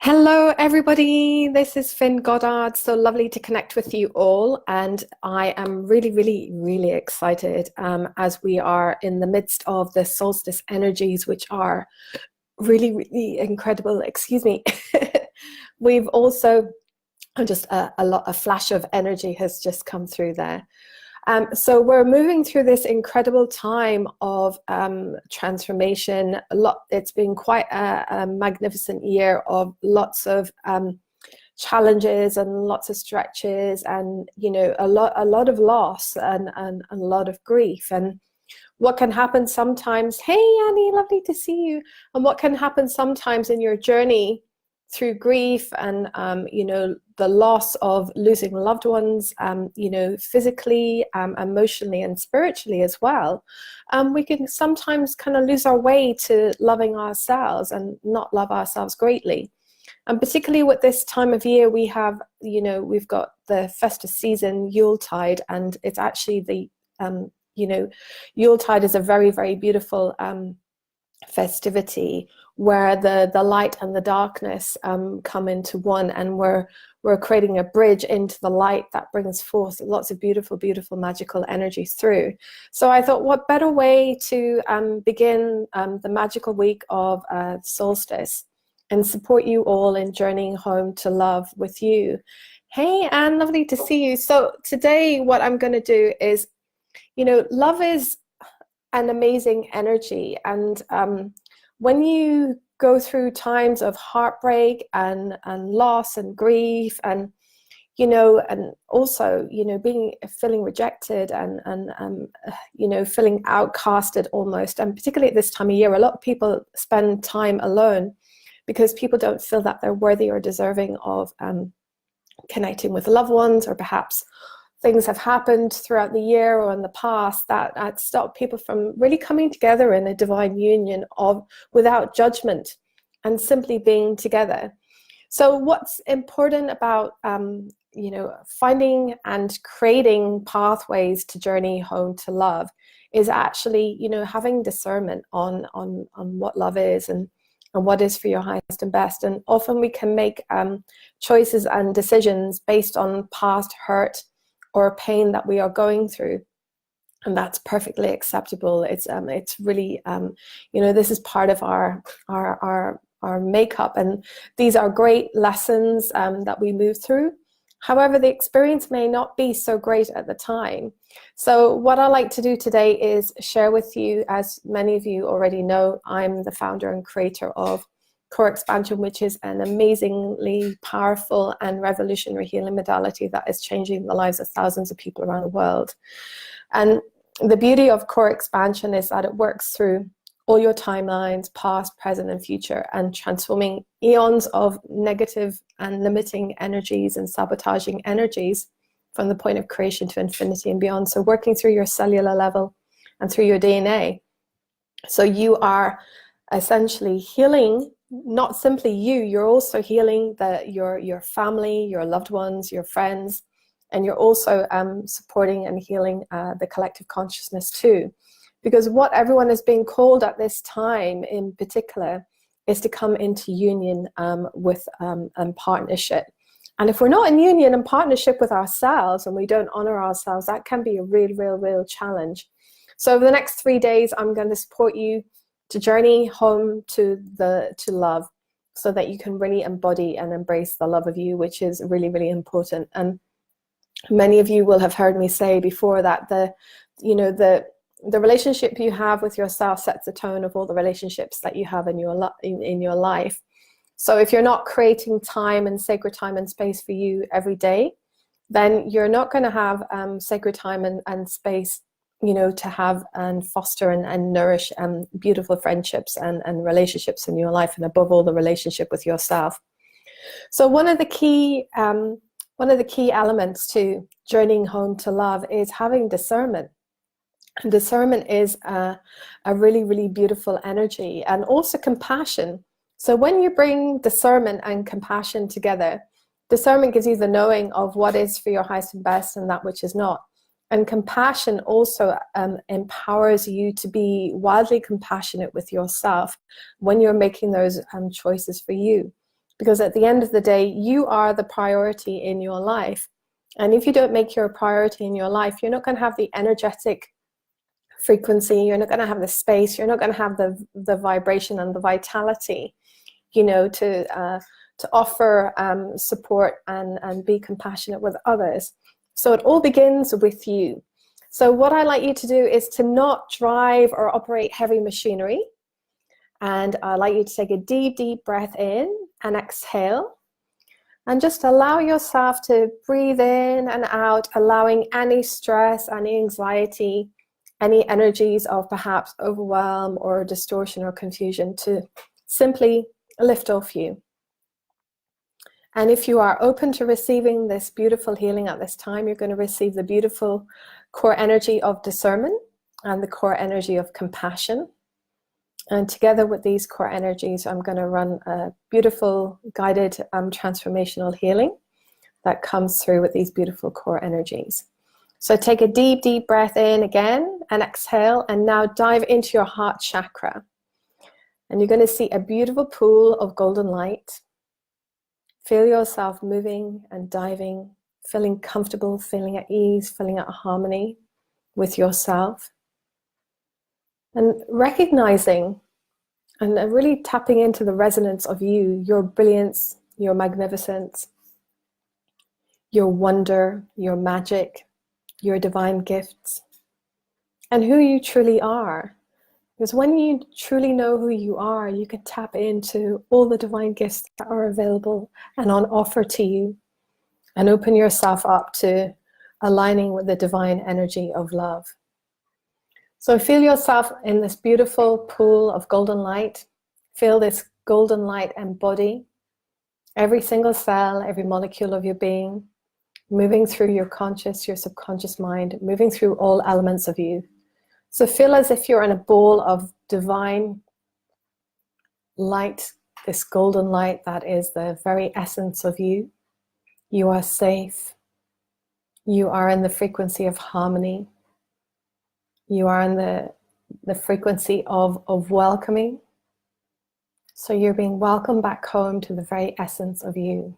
Hello, everybody. This is Finn Goddard. So lovely to connect with you all. And I am really, really, really excited as we are in the midst of the solstice energies, which are really, really incredible. Excuse me. We've also just a flash of energy has just come through there. So we're moving through this incredible time of transformation. It's been quite a magnificent year of lots of challenges and lots of stretches, and a lot of loss and a lot of grief. And what can happen sometimes? Hey, Annie, lovely to see you. And what can happen sometimes in your journey through grief and the loss of losing loved ones, physically, emotionally and spiritually as well, we can sometimes kind of lose our way to loving ourselves and not love ourselves greatly. And particularly with this time of year, we've got the festive season, Yuletide, and it's actually Yuletide is a very, very beautiful festivity where the light and the darkness come into one, and we're creating a bridge into the light that brings forth lots of beautiful, beautiful, magical energies through. So I thought, what better way to begin the magical week of solstice and support you all in journeying home to love with you. Hey, Anne, lovely to see you. So today what I'm going to do is, love is an amazing energy, and when you go through times of heartbreak and loss and grief, and and also feeling rejected and feeling outcasted almost, and particularly at this time of year, a lot of people spend time alone because people don't feel that they're worthy or deserving of connecting with loved ones, or perhaps things have happened throughout the year or in the past that stop people from really coming together in a divine union without judgment and simply being together. So what's important about finding and creating pathways to journey home to love is actually having discernment on what love is and what is for your highest and best. And often we can make choices and decisions based on past hurt or pain that we are going through, and that's perfectly acceptable. It's really this is part of our makeup, and these are great lessons that we move through. However, the experience may not be so great at the time. So what I like to do today is share with you, as many of you already know, I'm the founder and creator of Core Expansion, which is an amazingly powerful and revolutionary healing modality that is changing the lives of thousands of people around the world. And the beauty of Core Expansion is that it works through all your timelines, past, present, and future, and transforming eons of negative and limiting energies and sabotaging energies from the point of creation to infinity and beyond. So working through your cellular level and through your DNA. So you are essentially healing not simply you're also healing your family, your loved ones, your friends, and you're also supporting and healing the collective consciousness too. Because what everyone is being called at this time in particular is to come into union with partnership. And if we're not in union and partnership with ourselves and we don't honor ourselves, that can be a real challenge. So over the next 3 days, I'm going to support you to journey home to love, so that you can really embody and embrace the love of you, which is really, really important. And many of you will have heard me say before that the relationship you have with yourself sets the tone of all the relationships that you have in your life. So if you're not creating time and sacred time and space for you every day, then you're not going to have sacred time and space to have and foster and nourish beautiful friendships and relationships in your life, and above all, the relationship with yourself. So one of the key elements to journeying home to love is having discernment. And discernment is a really, really beautiful energy, and also compassion. So when you bring discernment and compassion together, discernment gives you the knowing of what is for your highest and best and that which is not. And compassion also empowers you to be wildly compassionate with yourself when you're making those choices for you. Because at the end of the day, you are the priority in your life. And if you don't make your priority in your life, you're not going to have the energetic frequency, you're not going to have the space, you're not going to have the vibration and the vitality, to offer support and be compassionate with others. So it all begins with you. So what I like you to do is to not drive or operate heavy machinery. And I'd like you to take a deep, deep breath in and exhale. And just allow yourself to breathe in and out, allowing any stress, any anxiety, any energies of perhaps overwhelm or distortion or confusion to simply lift off you. And if you are open to receiving this beautiful healing at this time, you're going to receive the beautiful core energy of discernment and the core energy of compassion. And together with these core energies, I'm going to run a beautiful guided transformational healing that comes through with these beautiful core energies. So take a deep, deep breath in again and exhale, and now dive into your heart chakra. And you're going to see a beautiful pool of golden light. Feel yourself moving and diving, feeling comfortable, feeling at ease, feeling at harmony with yourself. And recognizing and really tapping into the resonance of you, your brilliance, your magnificence, your wonder, your magic, your divine gifts, and who you truly are. Because when you truly know who you are, you can tap into all the divine gifts that are available and on offer to you, and open yourself up to aligning with the divine energy of love. So feel yourself in this beautiful pool of golden light. Feel this golden light embody every single cell, every molecule of your being, moving through your conscious, your subconscious mind, moving through all elements of you. So feel as if you're in a bowl of divine light, this golden light that is the very essence of you. You are safe. You are in the frequency of harmony. You are in the frequency of welcoming. So you're being welcomed back home to the very essence of you.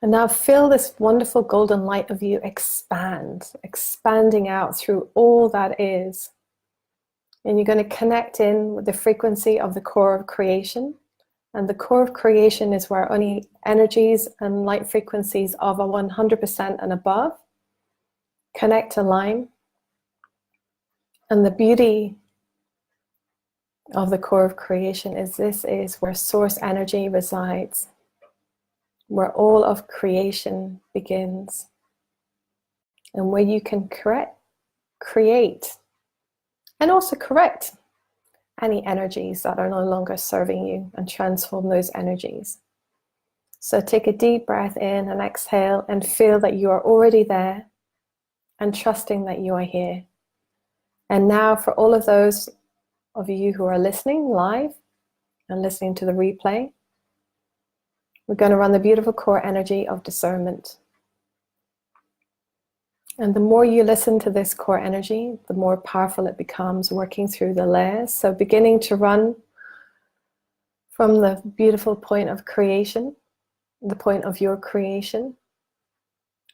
And now feel this wonderful golden light of you expanding out through all that is. And you're going to connect in with the frequency of the core of creation. And the core of creation is where only energies and light frequencies of a 100% and above connect, align. And the beauty of the core of creation is this is where source energy resides, where all of creation begins, and where you can create, and also correct any energies that are no longer serving you and transform those energies. So take a deep breath in and exhale and feel that you are already there and trusting that you are here. And now for all of those of you who are listening live and listening to the replay, we're going to run the beautiful core energy of discernment. And the more you listen to this core energy, the more powerful it becomes, working through the layers. So beginning to run from the beautiful point of creation, the point of your creation,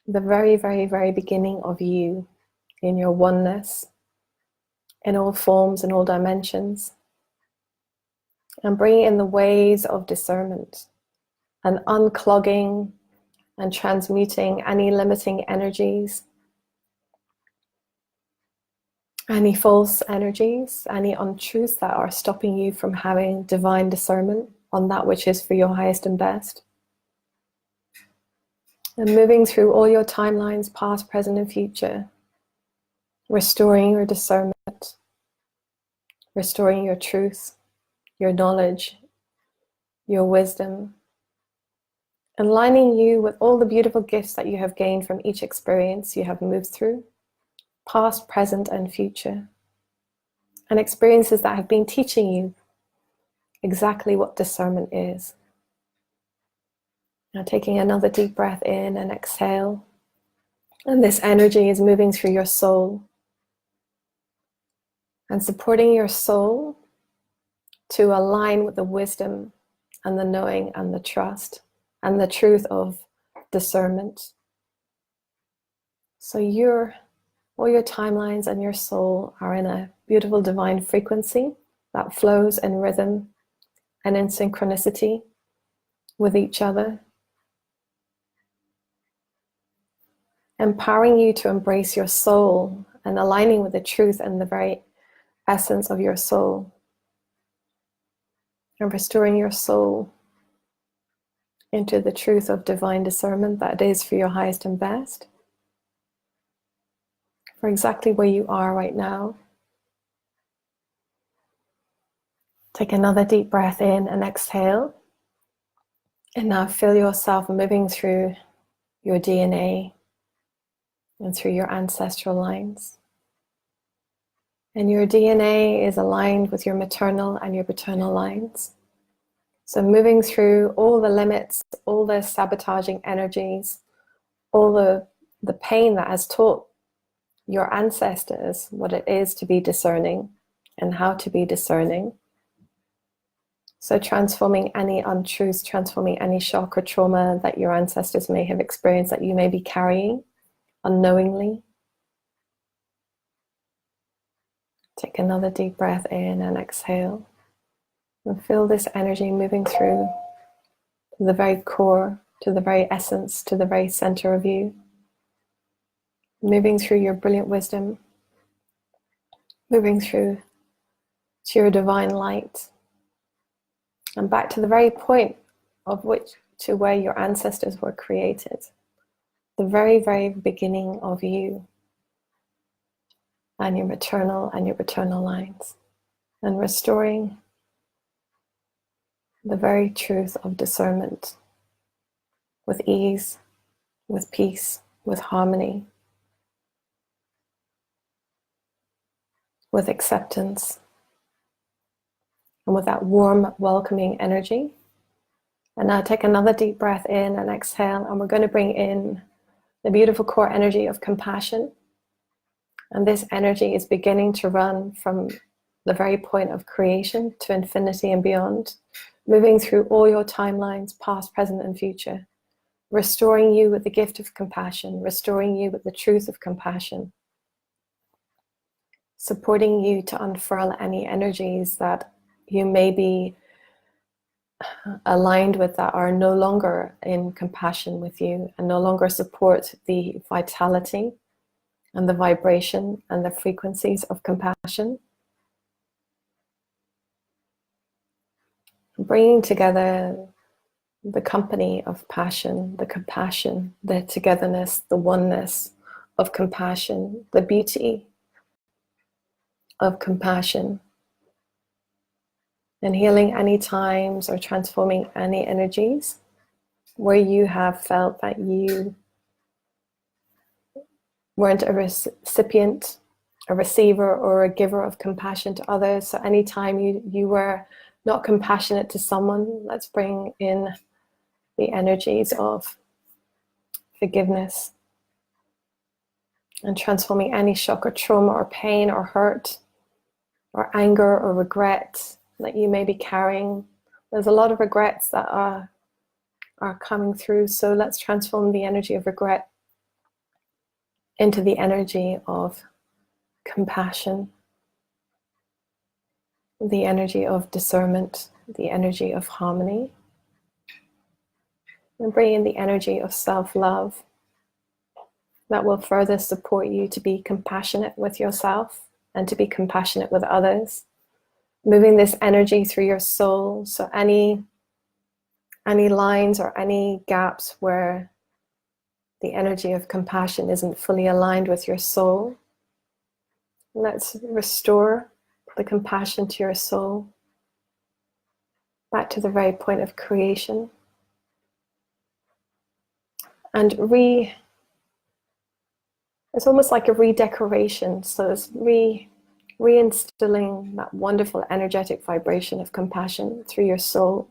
the very, very, very beginning of you in your oneness, in all forms and all dimensions. And bringing in the ways of discernment and unclogging and transmuting any limiting energies, any false energies, any untruths that are stopping you from having divine discernment on that which is for your highest and best. And moving through all your timelines, past, present, and future, restoring your discernment, restoring your truth, your knowledge, your wisdom, aligning you with all the beautiful gifts that you have gained from each experience you have moved through, past, present, and future, and experiences that have been teaching you exactly what discernment is. Now taking another deep breath in and exhale, and this energy is moving through your soul and supporting your soul to align with the wisdom and the knowing and the trust and the truth of discernment. So all your timelines and your soul are in a beautiful divine frequency that flows in rhythm and in synchronicity with each other, empowering you to embrace your soul and aligning with the truth and the very essence of your soul, and restoring your soul into the truth of divine discernment that is for your highest and best, for exactly where you are right now. Take another deep breath in and exhale. And now feel yourself moving through your DNA and through your ancestral lines. And your DNA is aligned with your maternal and your paternal lines. So moving through all the limits, all the sabotaging energies, all the pain that has taught your ancestors what it is to be discerning and how to be discerning. So transforming any untruths, transforming any shock or trauma that your ancestors may have experienced that you may be carrying unknowingly. Take another deep breath in and exhale. And feel this energy moving through to the very core, to the very essence, to the very center of you. Moving through your brilliant wisdom. Moving through to your divine light. And back to the very point of which to where your ancestors were created. The very, very beginning of you. And your maternal and your paternal lines. And restoring the very truth of discernment with ease, with peace, with harmony, with acceptance, and with that warm, welcoming energy. And now take another deep breath in and exhale, and we're going to bring in the beautiful core energy of compassion. And this energy is beginning to run from the very point of creation to infinity and beyond, moving through all your timelines, past, present, and future, restoring you with the gift of compassion, restoring you with the truth of compassion, supporting you to unfurl any energies that you may be aligned with that are no longer in compassion with you and no longer support the vitality and the vibration and the frequencies of compassion. Bringing together the company of passion, the compassion, the togetherness, the oneness of compassion, the beauty of compassion, and healing any times or transforming any energies where you have felt that you weren't a recipient, a receiver, or a giver of compassion to others. So anytime you were not compassionate to someone, let's bring in the energies of forgiveness and transforming any shock or trauma or pain or hurt or anger or regret that you may be carrying. There's a lot of regrets that are coming through, so let's transform the energy of regret into the energy of compassion, the energy of discernment, the energy of harmony, and bring in the energy of self-love that will further support you to be compassionate with yourself and to be compassionate with others. Moving this energy through your soul, so any lines or any gaps where the energy of compassion isn't fully aligned with your soul, let's restore the compassion to your soul, back to the very point of creation. And it's almost like a redecoration, so it's reinstilling that wonderful energetic vibration of compassion through your soul.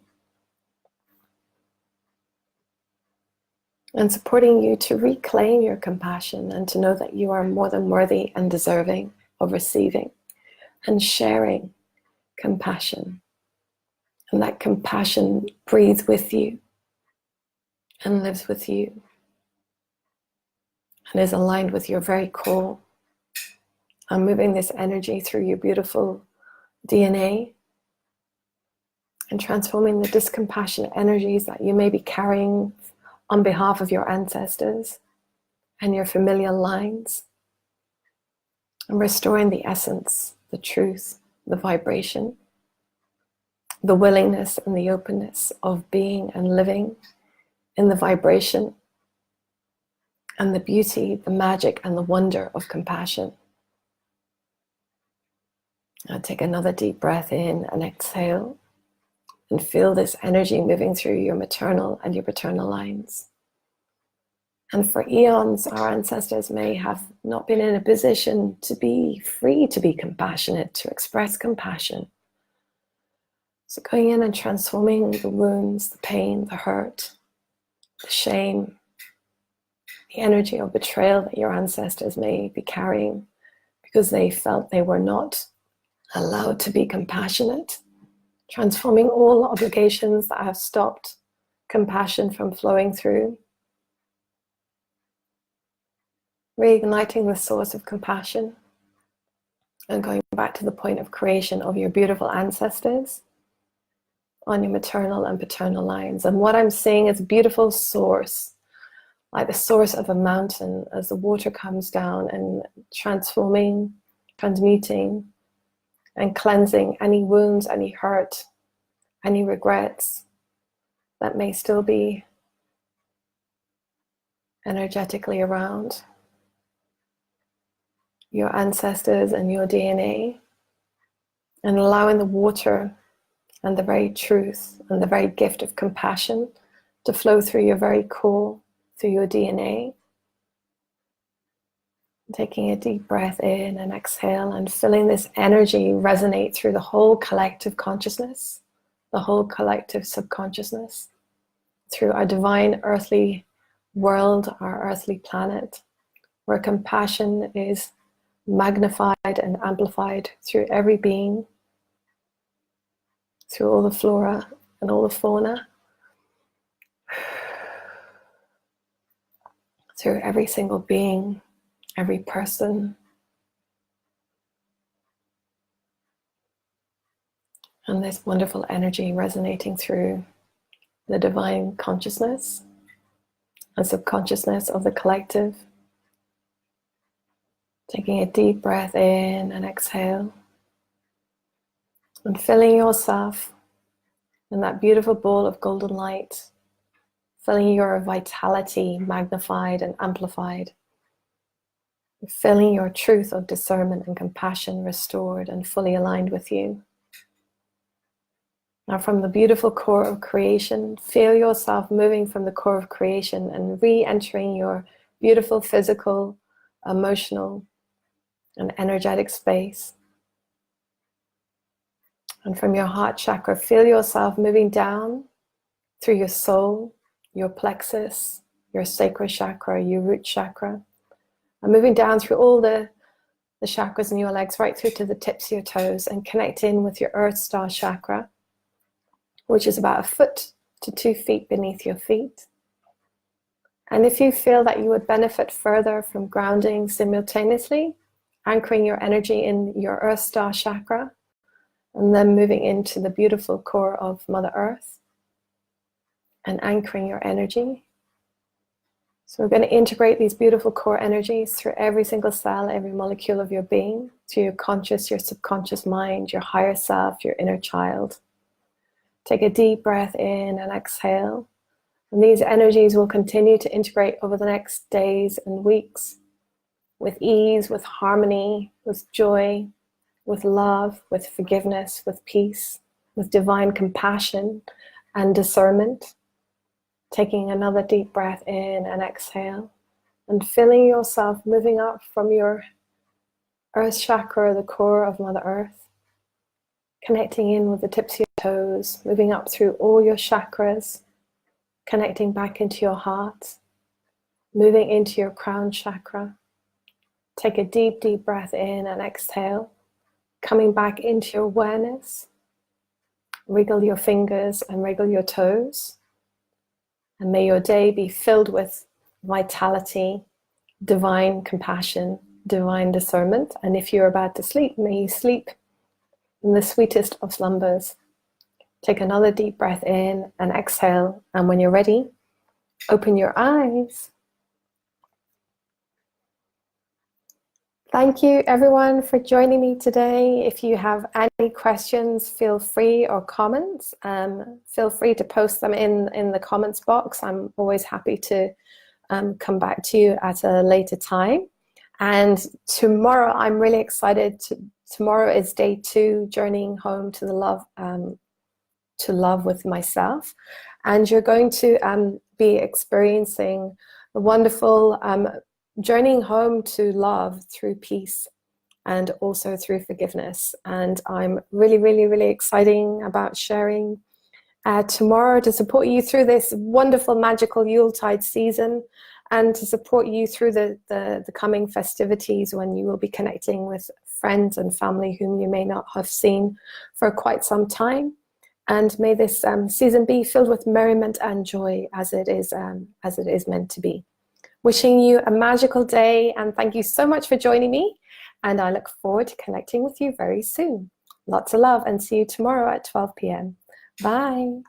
And supporting you to reclaim your compassion and to know that you are more than worthy and deserving of receiving and sharing compassion And that compassion breathes with you and lives with you and is aligned with your very core. I'm moving this energy through your beautiful DNA and transforming the discompassionate energies that you may be carrying on behalf of your ancestors and your familial lines, and restoring the essence, the truth, the vibration, the willingness and the openness of being and living in the vibration and the beauty, the magic and the wonder of compassion. Now take another deep breath in and exhale, and feel this energy moving through your maternal and your paternal lines. And for eons, our ancestors may have not been in a position to be free to be compassionate, to express compassion. So going in and transforming the wounds, the pain, the hurt, the shame, the energy of betrayal that your ancestors may be carrying because they felt they were not allowed to be compassionate. Transforming all obligations that have stopped compassion from flowing through. Reigniting the source of compassion and going back to the point of creation of your beautiful ancestors on your maternal and paternal lines. And what I'm seeing is a beautiful source, like the source of a mountain, as the water comes down and transforming, transmuting, and cleansing any wounds, any hurt, any regrets that may still be energetically around your ancestors and your DNA, and allowing the water and the very truth and the very gift of compassion to flow through your very core, through your DNA. Taking a deep breath in and exhale, and feeling this energy resonate through the whole collective consciousness, the whole collective subconsciousness, through our divine earthly world, our earthly planet, where compassion is magnified and amplified through every being, through all the flora and all the fauna, through every single being, every person. And this wonderful energy resonating through the divine consciousness and subconsciousness of the collective. Taking a deep breath in and exhale, and filling yourself in that beautiful ball of golden light, filling your vitality magnified and amplified, filling your truth of discernment and compassion restored and fully aligned with you. Now from the beautiful core of creation, feel yourself moving from the core of creation and re-entering your beautiful physical, emotional, and energetic space. And from your heart chakra, feel yourself moving down through your soul, your plexus, your sacral chakra, your root chakra, and moving down through all the chakras in your legs, right through to the tips of your toes, and connect in with your earth star chakra, which is about 1 foot to 2 feet beneath your feet. And if you feel that you would benefit further from grounding simultaneously, anchoring your energy in your earth star chakra, and then moving into the beautiful core of Mother Earth and anchoring your energy. So we're going to integrate these beautiful core energies through every single cell, every molecule of your being, to your conscious, your subconscious mind, your higher self, your inner child. Take a deep breath in and exhale. And these energies will continue to integrate over the next days and weeks with ease, with harmony, with joy, with love, with forgiveness, with peace, with divine compassion and discernment. Taking another deep breath in and exhale, and feeling yourself moving up from your earth chakra, the core of Mother Earth, connecting in with the tips of your toes, moving up through all your chakras, connecting back into your heart, moving into your crown chakra. Take a deep, deep breath in and exhale, coming back into your awareness, Wriggle your fingers and wriggle your toes. And may your day be filled with vitality, divine compassion, divine discernment. And if you're about to sleep, may you sleep in the sweetest of slumbers. Take another deep breath in and exhale. And when you're ready, open your eyes. Thank you everyone for joining me today. If you have any questions, feel free, or comments, feel free to post them in the comments box. I'm always happy to come back to you at a later time. And tomorrow, I'm really excited. Tomorrow is day 2, journeying home to the love with myself. And you're going to be experiencing a wonderful journeying home to love through peace and also through forgiveness. And I'm really, really, really excited about sharing tomorrow to support you through this wonderful, magical Yuletide season, and to support you through the coming festivities when you will be connecting with friends and family whom you may not have seen for quite some time. And may this season be filled with merriment and joy as it is meant to be. Wishing you a magical day, and thank you so much for joining me. And I look forward to connecting with you very soon. Lots of love, and see you tomorrow at 12 p.m. Bye.